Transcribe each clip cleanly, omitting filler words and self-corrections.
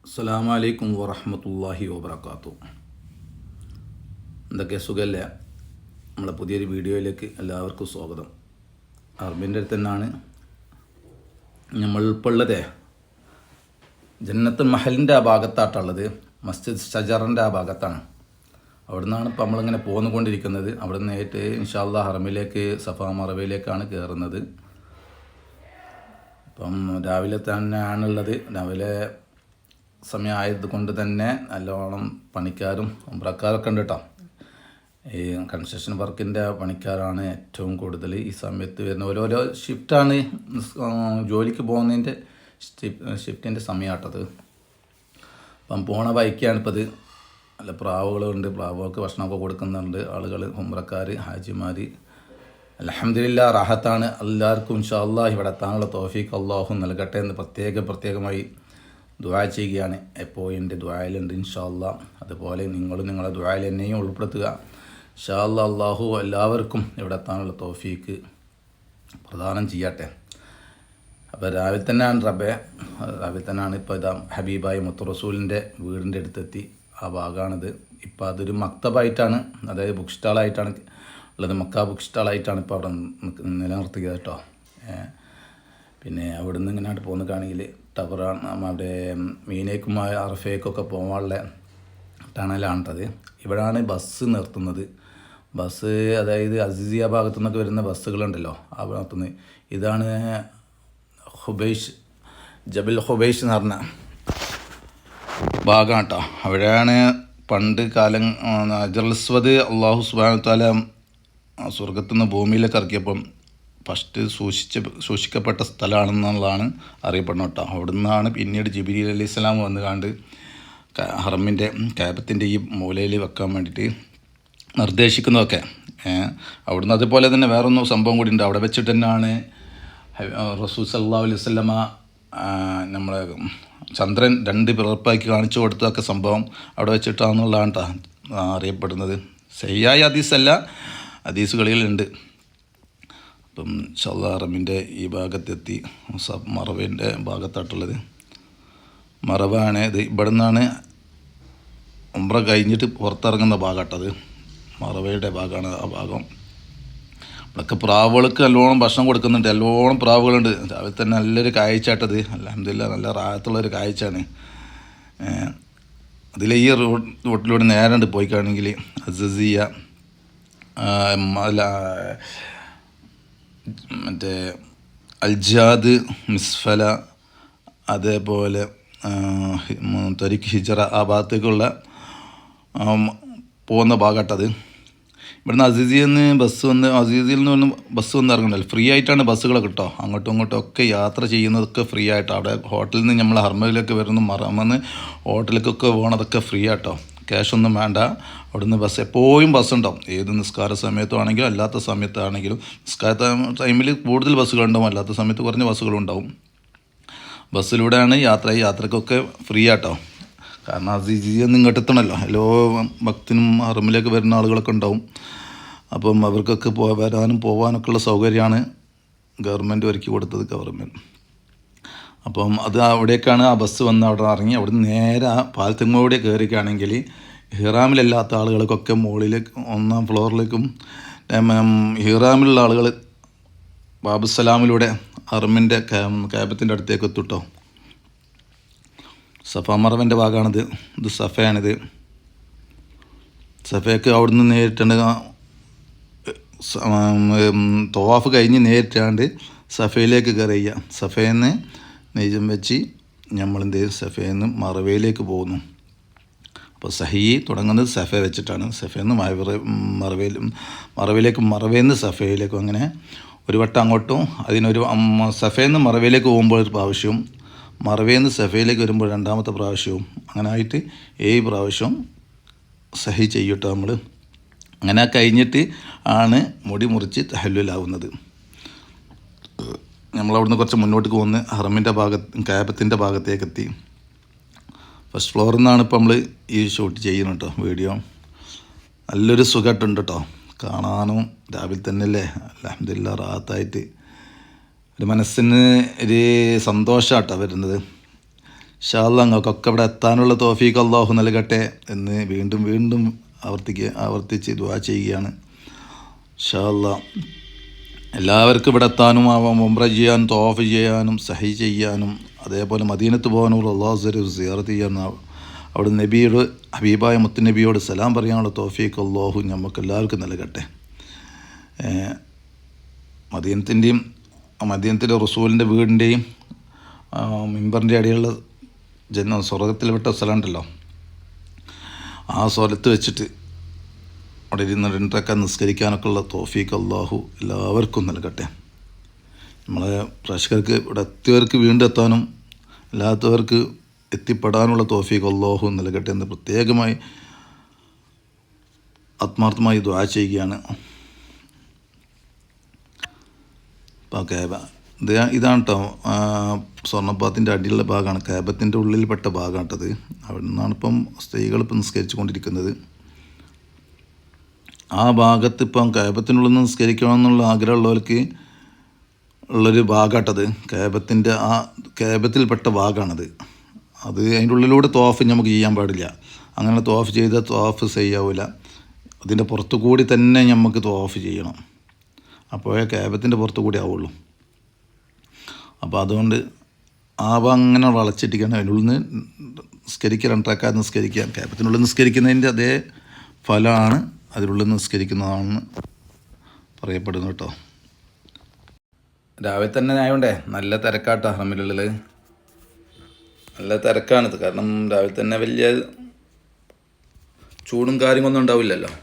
അസ്സലാമു അലൈക്കും വറഹ്മത്തുള്ളാഹി വബറകാതുഹു. എന്തൊക്കെ സുഖല്ലേ? നമ്മളെ പുതിയൊരു വീഡിയോയിലേക്ക് എല്ലാവർക്കും സ്വാഗതം. അറബിൻ്റെ അടുത്ത് തന്നെയാണ് നമ്മളിപ്പോൾ ഉള്ളത്. ജന്നത്തുൽ മഹലിൻ്റെ ആ ഭാഗത്താട്ടുള്ളത്, മസ്ജിദ് ഷജറിൻ്റെ ആ ഭാഗത്താണ്. അവിടെ നിന്നാണ് ഇപ്പോൾ നമ്മളിങ്ങനെ പോന്നുകൊണ്ടിരിക്കുന്നത്. അവിടെ നിന്ന് നേരിട്ട് ഇൻഷാ അല്ലാഹ് ഹറമിലേക്ക്, സഫാ മറവയിലേക്കാണ് കയറുന്നത്. ഇപ്പം രാവിലെ തന്നെയാണുള്ളത്. രാവിലെ സമയമായത് കൊണ്ട് തന്നെ നല്ലോണം പണിക്കാരും ഉംറക്കാരൊക്കെ ഉണ്ട് കേട്ടോ. ഈ കൺസ്ട്രക്ഷൻ വർക്കിൻ്റെ പണിക്കാരാണ് ഏറ്റവും കൂടുതൽ ഈ സമയത്ത് വരുന്ന. ഓരോരോ ഷിഫ്റ്റാണ് ജോലിക്ക് പോകുന്നതിൻ്റെ ഷിഫ്റ്റിൻ്റെ സമയമാട്ടത്. അപ്പം പോണ ബൈക്കാണിപ്പോൾ ഇത്. നല്ല പ്രാവുകളുണ്ട്, പ്രാവുകൾക്ക് ഭക്ഷണമൊക്കെ കൊടുക്കുന്നുണ്ട് ആളുകൾ, ഉംറക്കാർ, ഹാജിമാർ. അൽഹംദുലില്ലാ റാഹത്താണ്. എല്ലാവർക്കും ഇൻഷാ അല്ലാഹ് ഇവിടെ എത്താനുള്ള തൗഫീഖ് അല്ലാഹു നൽകട്ടെ എന്ന് പ്രത്യേകമായി ദുആ ചെയ്യുകയാണ്. എപ്പോഴും എൻ്റെ ദുആയിലുണ്ട് ഇൻഷാ അല്ലാഹ്. അതുപോലെ നിങ്ങളും നിങ്ങളുടെ ദുആയിൽ എന്നെയും ഉൾപ്പെടുത്തുക ഇൻഷാ അല്ലാഹ്. അല്ലാഹു എല്ലാവർക്കും ഇവിടെ എത്താനുള്ള തൗഫീഖ് പ്രദാനം ചെയ്യട്ടെ. അപ്പോൾ രാവിലെ തന്നെയാണ് ഇപ്പോൾ ഇതാ ഹബീബായ മുത്തു റസൂലിൻ്റെ വീടിൻ്റെ അടുത്തെത്തി. ആ ഭാഗമാണിത്. ഇപ്പോൾ അതൊരു മക്തബായിട്ടാണ്, അതായത് ബുക്ക് സ്റ്റാളായിട്ടാണ് ഉള്ളത്. മക്ക ബുക്ക് സ്റ്റാളായിട്ടാണ് ഇപ്പോൾ അവിടെ നിലനിർത്തുക കേട്ടോ. പിന്നെ അവിടെ നിന്ന് ഇങ്ങനെയായിട്ട് പോകുന്നതാണെങ്കിൽ ടവറാണ്. അവിടെ മീനേക്കും അറഫേക്കൊക്കെ പോകാനുള്ള ടണലാണിട്ടത്. ഇവിടെയാണ് ബസ് നിർത്തുന്നത്. ബസ് അതായത് അസീസിയ ഭാഗത്തു നിന്നൊക്കെ വരുന്ന ബസ്സുകളുണ്ടല്ലോ, ആ ഭാഗത്തുനിന്ന്. ഇതാണ് ജബൽ ഹുബൈഷ് എന്ന് പറഞ്ഞ ഭാഗം കേട്ടോ. അവിടെയാണ് പണ്ട് കാലം അജർസ്വദ് അള്ളാഹു സുബ്ഹാനഹു വ തആല സ്വർഗത്തു നിന്ന് ഭൂമിയിലേക്ക് ഇറക്കിയപ്പം ഫസ്റ്റ് സൂക്ഷിക്കപ്പെട്ട സ്ഥലമാണെന്നുള്ളതാണ് അറിയപ്പെടുന്നത് കേട്ടോ. അവിടെ നിന്നാണ് പിന്നീട് ജിബ്രീൽ അലൈഹിസ്സലാം വന്ന് കണ്ട് ഹറമിൻ്റെ കാബത്തിൻ്റെ ഈ മൂലയിൽ വെക്കാൻ വേണ്ടിയിട്ട് നിർദ്ദേശിക്കുന്നതൊക്കെ. അവിടുന്ന് അതുപോലെ തന്നെ വേറൊന്നും സംഭവം കൂടി ഉണ്ട്. അവിടെ വെച്ചിട്ട് തന്നെയാണ് റസൂൽ സല്ലല്ലാഹു അലൈഹി വസല്ലമ നമ്മളെ ചന്ദ്രൻ 2 പിറപ്പാക്കി കാണിച്ചു കൊടുത്തതൊക്കെ സംഭവം അവിടെ വെച്ചിട്ടാണെന്നുള്ളതാണ് കേട്ടോ അറിയപ്പെടുന്നത്. ശരിയായ ഹദീസല്ല, ഹദീസുകളിലുണ്ട്. അപ്പം ഇൻഷാ അല്ലാഹ് ഹറമിൻ്റെ ഈ ഭാഗത്തെത്തി. മറവേൻ്റെ ഭാഗത്തായിട്ടുള്ളത് മറവാണ് ഇത്. ഇവിടെ നിന്നാണ് ഉംറ കഴിഞ്ഞിട്ട് പുറത്തിറങ്ങുന്ന ഭാഗമാട്ടത്. മറവയുടെ ഭാഗമാണ് ആ ഭാഗം. ഇവിടെയൊക്കെ പ്രാവുകൾക്ക് നല്ലോണം ഭക്ഷണം കൊടുക്കുന്നുണ്ട്. നല്ലോണം പ്രാവുകളുണ്ട്. രാവിലെ തന്നെ നല്ലൊരു കാഴ്ചയാട്ടത്. അൽഹംദുലില്ലാഹ് നല്ല റാഹത്തുള്ളൊരു കാഴ്ചയാണ്. അതിൽ ഈ റോട്ടിലൂടെ നേരെ പോയിക്കാണെങ്കിൽ അസീസിയ, മറ്റേ അൽജാദ്, മിസ്ഫല, അതേപോലെ തരിഖ് ഹിജറ, ആ ഭാഗത്തേക്കുള്ള പോകുന്ന ഭാഗമാട്ടത്. ഇവിടുന്ന് അസീസിയിൽ നിന്ന് ബസ് വന്ന് ഇറങ്ങണ്ടല്ലോ. ഫ്രീ ആയിട്ടാണ് ബസ്സുകളൊക്കെ കിട്ടോ. അങ്ങോട്ടും ഇങ്ങോട്ടും ഒക്കെ യാത്ര ചെയ്യുന്നതൊക്കെ ഫ്രീ ആയിട്ടോ. അവിടെ ഹോട്ടലിൽ നിന്ന് നമ്മൾ ഹർമയിലേക്ക് വരുന്ന മറമെന്ന് ഹോട്ടലിലേക്കൊക്കെ പോകണതൊക്കെ ഫ്രീ ആട്ടോ. ക്യാഷൊന്നും വേണ്ട. അവിടുന്ന് ബസ് എപ്പോഴും ബസ്സുണ്ടാവും. ഏത് നിസ്കാര സമയത്താണെങ്കിലും അല്ലാത്ത സമയത്താണെങ്കിലും. നിസ്കാര ടൈമിൽ കൂടുതൽ ബസ്സുകളുണ്ടാവും, അല്ലാത്ത സമയത്ത് കുറഞ്ഞ ബസ്സുകളുണ്ടാവും. ബസ്സിലൂടെയാണ് യാത്രക്കൊക്കെ ഫ്രീ ആട്ടോ. കാരണം അസീസിയൊന്നും ഇങ്ങോട്ട് എത്തണമല്ലോ. എല്ലാ ഭക്തിനും ഹറമിലേക്ക് വരുന്ന ആളുകളൊക്കെ ഉണ്ടാവും. അപ്പം അവർക്കൊക്കെ വരാനും പോകാനൊക്കെ ഉള്ള സൗകര്യമാണ് ഗവൺമെൻറ് ഒരുക്കി കൊടുത്തത്. അപ്പം അത് അവിടേക്കാണ് ആ ബസ് വന്ന് അവിടെ ഇറങ്ങി. അവിടെ നിന്ന് നേരെ ആ പാലത്തിങ്ങോടെ കയറിക്കുകയാണെങ്കിൽ ഹിറാമിലല്ലാത്ത ആളുകൾക്കൊക്കെ മുകളിലേക്ക് 1ാം ഫ്ലോറിലേക്കും, ഹിറാമിലുള്ള ആളുകൾ ബാബുസലാമിലൂടെ ഹറമിൻ്റെ കാബത്തിൻ്റെ അടുത്തേക്ക് എത്തുട്ടോ. സഫ മറവൻ്റെ ഭാഗമാണിത്. ഇത് സഫയാണിത്. സഫയ്ക്ക് അവിടുന്ന് നേരിട്ടുണ്ട് തവാഫ് കഴിഞ്ഞ് നേരിട്ടാണ്ട് സഫയിലേക്ക് കയറിയ. സഫയിൽ നിന്ന് നെയ്ജം വെച്ച് നമ്മളെന്ത് ചെയ്യും, സഫയിൽ നിന്ന് മറവയിലേക്ക് പോകുന്നു. അപ്പോൾ സഹി തുടങ്ങുന്നത് സഫ വെച്ചിട്ടാണ്. സഫയിൽ നിന്ന് മറവയിൽ നിന്ന് സഫയിലേക്കും, അങ്ങനെ ഒരു വട്ടം അങ്ങോട്ടും. അതിനൊരു സഫയിൽ നിന്ന് മറവയിലേക്ക് പോകുമ്പോൾ ഒരു പ്രാവശ്യവും, മറവയിൽ നിന്ന് സഫയിലേക്ക് വരുമ്പോൾ 2ാമത്തെ പ്രാവശ്യവും, അങ്ങനെ ആയിട്ട് 7 പ്രാവശ്യം സഹി ചെയ്യട്ടോ നമ്മൾ. അങ്ങനെ കഴിഞ്ഞിട്ട് ആണ് മുടി മുറിച്ച് തഹല്ലുലാവുന്നത്. നമ്മളവിടുന്ന് കുറച്ച് മുന്നോട്ട് വന്ന് ഹറമിൻ്റെ കാബത്തിൻ്റെ ഭാഗത്തേക്ക് എത്തി. ഫസ്റ്റ് ഫ്ലോറിൽ നിന്നാണ് ഇപ്പോൾ നമ്മൾ ഈ ഷൂട്ട് ചെയ്യുന്നത് കേട്ടോ. വീഡിയോ നല്ലൊരു സുഖമായിട്ടുണ്ട് കേട്ടോ കാണാനും. രാവിലെ തന്നെ അല്ലേ, അൽഹംദുലില്ലാഹ് റാഹത്തായിട്ട് ഒരു മനസ്സിന് ഒരു സന്തോഷമായിട്ടാണ് വരുന്നത്. ഇൻഷാ അല്ലാഹ് നിങ്ങൾക്കൊക്കെ ഇവിടെ എത്താനുള്ള തൗഫീഖ് അല്ലാഹു നൽകട്ടെ എന്ന് വീണ്ടും വീണ്ടും ആവർത്തിച്ച് ദുആ ചെയ്യുകയാണ്. ഇൻഷാ അല്ലാഹ് എല്ലാവർക്കും ഇവിടെ എത്താനും ഉംറ ചെയ്യാനും തവാഫ് ചെയ്യാനും സഹി ചെയ്യാനും അതേപോലെ മദീനത്ത് പോകാനുള്ള അല്ലാഹു സിയാറത്ത് ചെയ്യാനും അവിടെ നബിയോട് ഹബീബായ മുത്തുനബിയോട് സലാം പറയാനുള്ള തൗഫീഖ് അല്ലാഹു നമുക്ക് എല്ലാവർക്കും നൽകട്ടെ. മദീനത്തിൻ്റെ റസൂലിൻ്റെ വീടിൻ്റെയും മിമ്പറിൻ്റെ അടിയുള്ള സ്വർഗത്തിൽ വിട്ട സ്ഥലം ഉണ്ടല്ലോ, ആ സ്ഥലത്ത് വെച്ചിട്ട് അവിടെ ഇരുന്ന് 2 റക്അത്ത് നിസ്കരിക്കാനൊക്കെ ഉള്ള തൗഫീഖ് അല്ലാഹു എല്ലാവർക്കും നൽകട്ടെ. നമ്മളെ പ്രേക്ഷകർക്ക് ഇവിടെ എത്തിയവർക്ക് വീണ്ടും എത്താനും അല്ലാത്തവർക്ക് എത്തിപ്പെടാനുള്ള തൗഫീഖ് അല്ലാഹു നൽകട്ടെ എന്ന് പ്രത്യേകമായി ആത്മാർത്ഥമായി ദുആ ചെയ്യുകയാണ്. ഇപ്പോൾ ഇതാണ് കേട്ടോ സ്വർണ്ണപ്പാത്തിൻ്റെ അടിയിലുള്ള ഭാഗമാണ്, കാബത്തിൻ്റെ ഉള്ളിൽപ്പെട്ട ഭാഗമാട്ടത്. അവിടെ നിന്നാണ് ഇപ്പം സ്ത്രീകളിപ്പം നിസ്കരിച്ചു കൊണ്ടിരിക്കുന്നത്. ആ ഭാഗത്ത് ഇപ്പം കാബത്തിനുള്ളിൽ നിന്ന് നിസ്കരിക്കണമെന്നുള്ള ആഗ്രഹമുള്ളവർക്ക് ഉള്ളൊരു ഭാഗമാട്ടത്. കാബത്തിൽപ്പെട്ട ഭാഗമാണത്. അതിൻ്റെ ഉള്ളിലൂടെ തവാഫ് നമുക്ക് ചെയ്യാൻ പാടില്ല. അങ്ങനെ തവാഫ് ചെയ്താൽ തവാഫ് ചെയ്യാവില്ല. അതിൻ്റെ പുറത്തു കൂടി തന്നെ നമുക്ക് തവാഫ് ചെയ്യണം. അപ്പോഴേ കാബത്തിൻ്റെ പുറത്തു കൂടി ആവുള്ളൂ. അപ്പോൾ അതുകൊണ്ട് ആ ഭാഗം അങ്ങനെ വളച്ചിട്ടിരിക്കുകയാണ്. അതിനുള്ളിൽ നിന്ന് നിസ്കരിക്കുക, 2 റക്അത്ത് നിസ്കരിക്കുക. കാബത്തിനുള്ളിൽ നിസ്കരിക്കുന്നതിൻ്റെ അതേ ഫലമാണ് അതിനുള്ളിൽ നിസ്കരിക്കുന്നതാണെന്ന് പറയപ്പെടുന്നു കേട്ടോ. രാവിലെ തന്നെ ആയതുകൊണ്ടേ നല്ല തിരക്കാട്ടോ ഹറമിലുള്ളിൽ. നല്ല തിരക്കാണിത്. കാരണം രാവിലെ തന്നെ വലിയ ചൂടും കാര്യങ്ങളൊന്നും ഉണ്ടാവില്ലല്ലോ,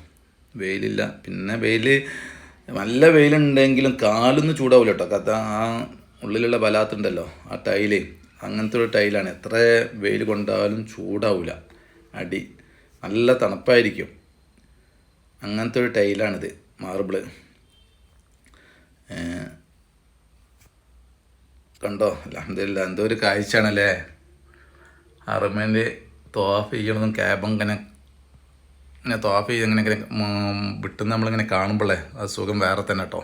വെയിലില്ല. പിന്നെ നല്ല വെയിലുണ്ടെങ്കിലും കാലൊന്നും ചൂടാവില്ല കേട്ടോ. കഥ ആ ഉള്ളിലുള്ള ബലാത്തുണ്ടല്ലോ, ആ ടൈല് അങ്ങനത്തെ ഒരു ടൈലാണ്. എത്ര വെയിൽ കൊണ്ടാലും ചൂടാവില്ല. അടി നല്ല തണുപ്പായിരിക്കും. അങ്ങനത്തെ ഒരു ടൈലാണിത്, മാർബിള്. കണ്ടോ, അൽഹംദുലില്ലാ എന്തോ ഒരു കാഴ്ചയാണല്ലേ. ഹറമിൽ തവാഫ് ചെയ്യണമെന്നും ക്യാബ് ഇങ്ങനെ തവാഫ് ചെയ്ത് ഇങ്ങനെ വിട്ടുന്ന നമ്മളിങ്ങനെ കാണുമ്പോഴേ അത് സുഖം വേറെ തന്നെ കേട്ടോ.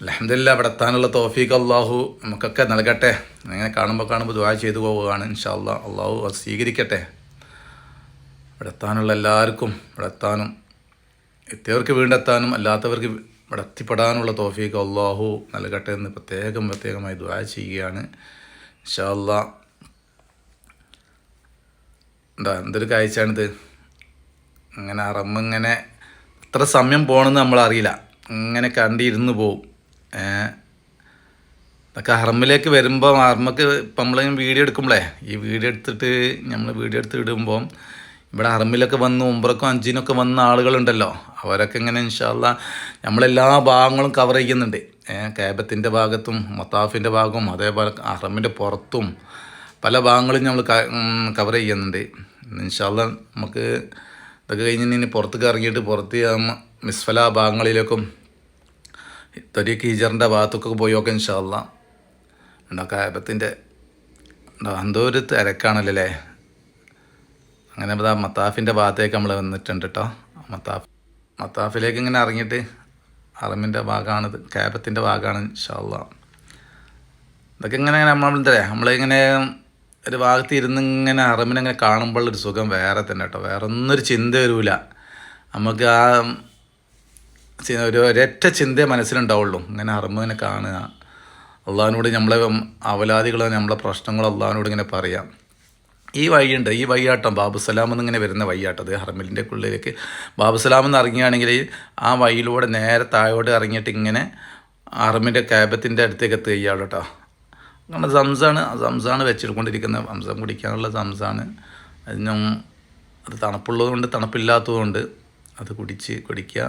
അൽഹംദുലില്ലാ ഇവിടെ എത്താനുള്ള തൗഫീഖ് അല്ലാഹു നമുക്കൊക്കെ നൽകട്ടെ. ഇങ്ങനെ കാണുമ്പോൾ ദുആ ചെയ്തു പോവുകയാണ്. ഇൻഷാ അല്ലാഹ് അല്ലാഹു അത് സ്വീകരിക്കട്ടെ. ഇവിടെ എത്താനുള്ള എല്ലാവർക്കും ഇവിടെ എത്താനും എത്തിയവർക്ക് വീണ്ടെത്താനും അല്ലാത്തവർക്ക് ഇവിടെ എത്തിപ്പെടാനുള്ള തൗഫീഖ് അല്ലാഹു നൽകട്ടെ എന്ന് പ്രത്യേകമായി ദുആ ചെയ്യുകയാണ്. ഇൻഷാ അല്ലാഹ് എന്തൊരു കാഴ്ചയാണിത്. അങ്ങനെ ഇങ്ങനെ എത്ര സമയം പോകണമെന്ന് നമ്മളറിയില്ല. ഇങ്ങനെ കണ്ടിരുന്ന് പോവും. ഇതൊക്കെ ഹറമിലേക്ക് വരുമ്പോൾ ഹറമക്ക് ഇപ്പം നമ്മൾ വീഡിയോ എടുക്കുമ്പോഴേ ഈ വീഡിയോ എടുത്ത് ഇടുമ്പോൾ ഇവിടെ ഹറമിലൊക്കെ വന്ന് ഉംറക്കും ഹജ്ജിനൊക്കെ വന്ന ആളുകളുണ്ടല്ലോ, അവരൊക്കെ ഇങ്ങനെ ഇൻഷാ അല്ലാഹ് നമ്മളെല്ലാ ഭാഗങ്ങളും കവർ ചെയ്യുന്നുണ്ട്. കാബത്തിൻ്റെ ഭാഗത്തും മത്താഫിൻ്റെ ഭാഗവും അതേപോലെ ഹറമിൻ്റെ പുറത്തും പല ഭാഗങ്ങളും നമ്മൾ കവർ ചെയ്യുന്നുണ്ട്. ഇൻഷാ അല്ലാഹ് നമുക്ക് ഇതൊക്കെ കഴിഞ്ഞ് ഇനി പുറത്തേക്ക് ഇറങ്ങിയിട്ട് പുറത്ത് മിസ്ഫല ഭാഗങ്ങളിലേക്കും തരീഖ് ഹിജറിൻ്റെ ഭാഗത്തൊക്കെ പോയി നോക്കാം ഇൻഷാ അല്ലാഹ്. കാബത്തിൻ്റെ എന്തോ ഒരു തിരക്കാണല്ലേ. അങ്ങനെ മത്താഫിൻ്റെ ഭാഗത്തേക്ക് നമ്മൾ വന്നിട്ടുണ്ട് കേട്ടോ. മത്താഫിലേക്ക് ഇങ്ങനെ ഇറങ്ങിയിട്ട് ഹറമിൻ്റെ ഭാഗമാണിത്, കാബത്തിൻ്റെ ഭാഗമാണ് ഇൻഷാ അല്ലാഹ്. ഇതൊക്കെ ഇങ്ങനെ നമ്മളിങ്ങനെ ഒരു ഭാഗത്ത് ഇരുന്ന് ഇങ്ങനെ ഹറമിനങ്ങനെ കാണുമ്പോഴൊരു സുഖം വേറെ തന്നെ കേട്ടോ. വേറെ ഒന്നൊരു ചിന്ത വരില്ല നമുക്ക്. ആ ഒരൊറ്റ ചിന്തയെ മനസ്സിലുണ്ടാവുള്ളൂ. ഇങ്ങനെ ഹറമിനെ കാണുക, അള്ളാഹിനോട് നമ്മളെ അവലാദികളോ നമ്മളെ പ്രശ്നങ്ങളോ അള്ളാഹിനോട് ഇങ്ങനെ പറയാം. ഈ വഴിയുണ്ട്, ഈ വഴിയാട്ടം ബാബുസലാം എന്നിങ്ങനെ വരുന്ന വഴിയാട്ടത്. ഹറമിലിൻ്റെ ഉള്ളിലേക്ക് ബാബുസലാം എന്ന് ഇറങ്ങിയാണെങ്കിൽ ആ വഴിയിലൂടെ നേരെ താഴോട്ട് ഇറങ്ങിയിട്ട് ഇങ്ങനെ ഹറമിൻ്റെ കാബത്തിൻ്റെ അടുത്തേക്ക് എത്തുകയാണ് കേട്ടോ. അങ്ങനെ സംസാണ് വെച്ചിട്ടുകൊണ്ടിരിക്കുന്നത്. സംസം കുടിക്കാനുള്ള സംസാണ്. അത് തണുപ്പുള്ളതുകൊണ്ട് തണുപ്പില്ലാത്തതുകൊണ്ട് അത് കുടിക്കുക.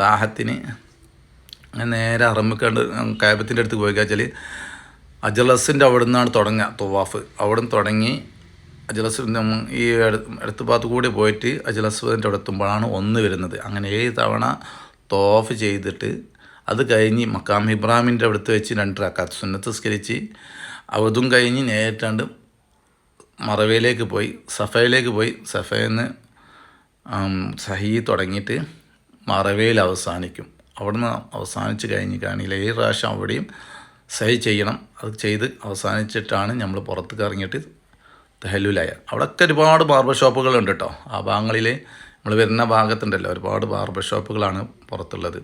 ദാഹത്തിന് അങ്ങനെ നേരെ ഹറമിക്കണ്ട് കാബത്തിൻ്റെ അടുത്ത് പോയി വെച്ചാൽ അജലസിൻ്റെ അവിടെ നിന്നാണ് തുടങ്ങുക തവാഫ്. അവിടെ നിന്ന് തുടങ്ങി അജലസ് ഈ അടുത്ത ഭാഗത്ത് കൂടി പോയിട്ട് അജലസിൻ്റെ അവിടെ എത്തുമ്പോഴാണ് 1 വരുന്നത്. അങ്ങനെ 7 തവണ തവാഫ് ചെയ്തിട്ട് അത് കഴിഞ്ഞ് മക്കാം ഇബ്രാഹിമിൻ്റെ അടുത്ത് വെച്ച് 2 റക്അത്ത് സുന്നത്ത് നിസ്കരിച്ച് അതും കഴിഞ്ഞ് നേരിട്ടാണ്ട് മറവയിലേക്ക് പോയി സഫയിലേക്ക് പോയി. സഫയിൽ നിന്ന് സഹി തുടങ്ങിയിട്ട് മറവയിൽ അവസാനിക്കും. അവിടുന്ന് അവസാനിച്ച് കഴിഞ്ഞ് കാണില്ല 7 പ്രാവശ്യം അവിടെയും സഹി ചെയ്യണം. അത് ചെയ്ത് അവസാനിച്ചിട്ടാണ് നമ്മൾ പുറത്തേക്ക് ഇറങ്ങിയിട്ട് തഹല്ലുലായ. അവിടെയൊക്കെ ഒരുപാട് ബാർബർ ഷോപ്പുകളുണ്ട് കേട്ടോ. ആ ഭാഗങ്ങളിൽ നമ്മൾ വരുന്ന ഭാഗത്തുണ്ടല്ലോ ഒരുപാട് ബാർബർ ഷോപ്പുകളാണ് പുറത്തുള്ളത്.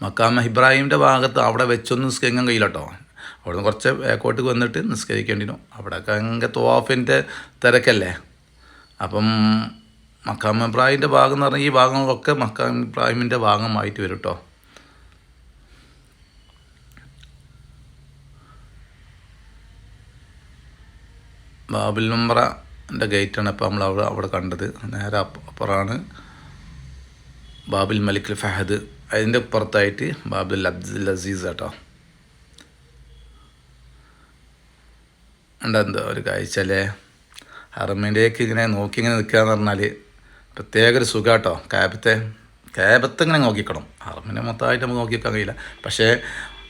മക്കാമ ഇബ്രാഹിമിൻ്റെ ഭാഗത്ത് അവിടെ വെച്ചൊന്നും നിസ്കരിക്കാൻ കഴിയില്ല കേട്ടോ. അവിടെ നിന്ന് കുറച്ച് ബാക്കോട്ടേക്ക് വന്നിട്ട് നിസ്കരിക്കേണ്ടിനു. അവിടെയൊക്കെ ഭയങ്കര തവാഫിൻ്റെ തിരക്കല്ലേ. അപ്പം മക്കാം ഇബ്രാഹിമിൻ്റെ ഭാഗം എന്ന് പറഞ്ഞാൽ ഈ ഭാഗങ്ങളൊക്കെ മക്കാം ഇബ്രാഹിമിൻ്റെ ഭാഗമായിട്ട് വരും കേട്ടോ. ബാബുൽ ഉംറൻ്റെ ഗേറ്റാണ് ഇപ്പോൾ നമ്മൾ അവിടെ കണ്ടത്. നേരെ അപ്പുറമാണ് ബാബുൽ മലിക് ഫഹദ്. അതിൻ്റെ പുറത്തായിട്ട് ബാബുൽ അബ്ദുൽ അസീസ് കേട്ടോ. എന്താ ഒരു കാഴ്ചല്ലേ. ഹറമിൻ്റെയൊക്കെ ഇങ്ങനെ നോക്കി ഇങ്ങനെ നിൽക്കുക എന്ന് പറഞ്ഞാൽ പ്രത്യേക ഒരു സുഖം കേട്ടോ. ക്യാബത്ത് ഇങ്ങനെ നോക്കിക്കണം. ഹറമിനെ മൊത്തമായിട്ട് നമുക്ക് നോക്കിക്കാൻ കഴിയില്ല. പക്ഷേ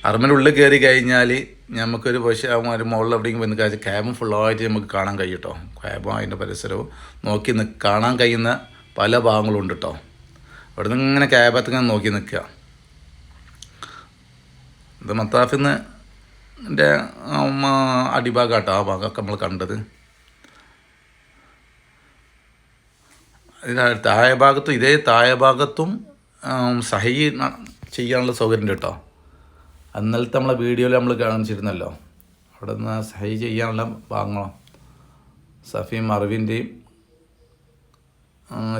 ഹറമിൻ്റെ ഉള്ളിൽ കയറി കഴിഞ്ഞാൽ നമുക്കൊരു പക്ഷേ ഒരു മുകളിൽ എവിടെയെങ്കിലും വന്ന് കഴിച്ചാൽ ക്യാബും ഫുള്ളായിട്ട് നമുക്ക് കാണാൻ കഴിയും കേട്ടോ. ക്യാബും അതിൻ്റെ പരിസരവും നോക്കി കാണാൻ കഴിയുന്ന പല ഭാഗങ്ങളും ഉണ്ട് കേട്ടോ. അവിടെ നിന്ന് ഇങ്ങനെ ക്യാബത്ത് ഇങ്ങനെ നോക്കി നിൽക്കുക. ഇത് മത്താഫിന്ന് എൻ്റെ അടിഭാഗം കേട്ടോ. ആ ഭാഗമൊക്കെ നമ്മൾ കണ്ടത്. ഇതിന് താഴെ ഭാഗത്തും താഴെ ഭാഗത്തും സഹി ചെയ്യാനുള്ള സൗകര്യം കേട്ടോ. അന്നലത്തെ നമ്മളെ വീഡിയോയിൽ നമ്മൾ കാണിച്ചിരുന്നല്ലോ. അവിടെ നിന്ന് സഹി ചെയ്യാനുള്ള ഭാഗങ്ങളോ സഫി മർവിൻ്റെയും